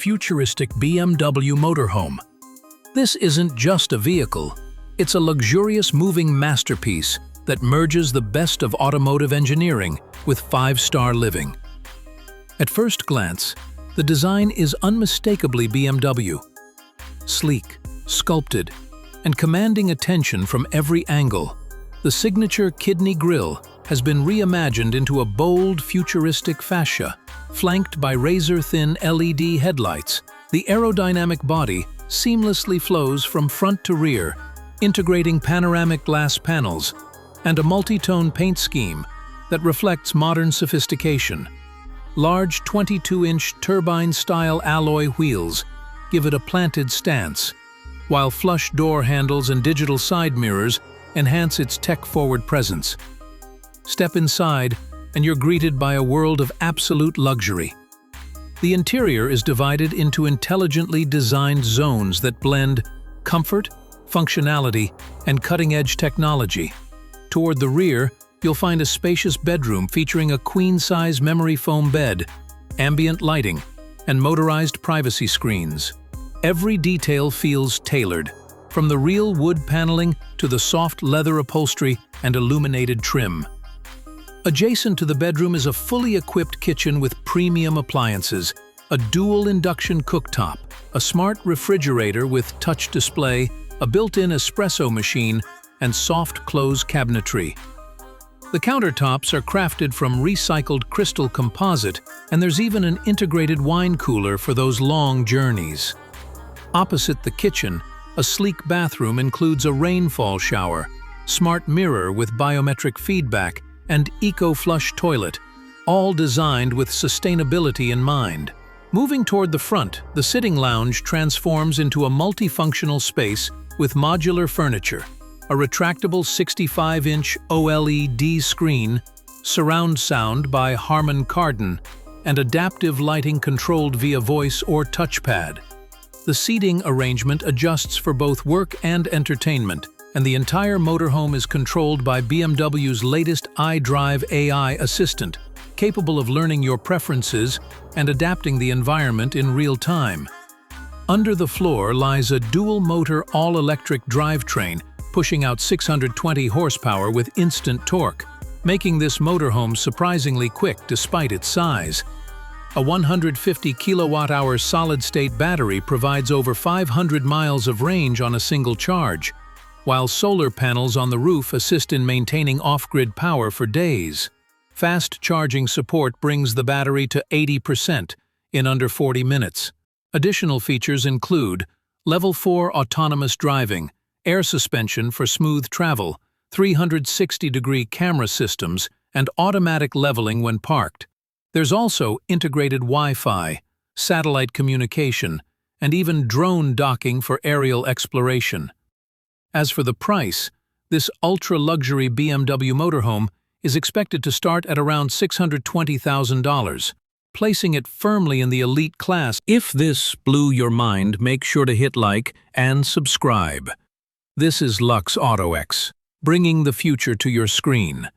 futuristic BMW Motorhome. This isn't just a vehicle, it's a luxurious moving masterpiece that merges the best of automotive engineering with five-star living. At first glance, the design is unmistakably BMW. Sleek, sculpted, and commanding attention from every angle, the signature kidney grille has been reimagined into a bold, futuristic fascia, flanked by razor-thin LED headlights. The aerodynamic body seamlessly flows from front to rear, integrating panoramic glass panels and a multi-tone paint scheme that reflects modern sophistication. Large 22-inch turbine-style alloy wheels give it a planted stance, while flush door handles and digital side mirrors enhance its tech-forward presence. Step inside, and you're greeted by a world of absolute luxury. The interior is divided into intelligently designed zones that blend comfort, functionality, and cutting-edge technology. Toward the rear, you'll find a spacious bedroom featuring a queen-size memory foam bed, ambient lighting, and motorized privacy screens. Every detail feels tailored, from the real wood paneling to the soft leather upholstery and illuminated trim. Adjacent to the bedroom is a fully equipped kitchen with premium appliances, a dual induction cooktop, a smart refrigerator with touch display, a built-in espresso machine, and soft close cabinetry. The countertops are crafted from recycled crystal composite, and there's even an integrated wine cooler for those long journeys. Opposite the kitchen, a sleek bathroom includes a rainfall shower, smart mirror with biometric feedback, and eco-flush toilet, all designed with sustainability in mind. Moving toward the front, the sitting lounge transforms into a multifunctional space with modular furniture, a retractable 65-inch OLED screen, surround sound by Harman Kardon, and adaptive lighting controlled via voice or touchpad. The seating arrangement adjusts for both work and entertainment, and the entire motorhome is controlled by BMW's latest iDrive AI assistant, capable of learning your preferences and adapting the environment in real time. Under the floor lies a dual-motor all-electric drivetrain pushing out 620 horsepower with instant torque, making this motorhome surprisingly quick despite its size. A 150 kilowatt-hour solid-state battery provides over 500 miles of range on a single charge, while solar panels on the roof assist in maintaining off-grid power for days. Fast charging support brings the battery to 80% in under 40 minutes. Additional features include Level 4 autonomous driving, air suspension for smooth travel, 360-degree camera systems, and automatic leveling when parked. There's also integrated Wi-Fi, satellite communication, and even drone docking for aerial exploration. As for the price, this ultra-luxury BMW motorhome is expected to start at around $620,000, placing it firmly in the elite class. If this blew your mind, make sure to hit like and subscribe. This is Lux AutoX, bringing the future to your screen.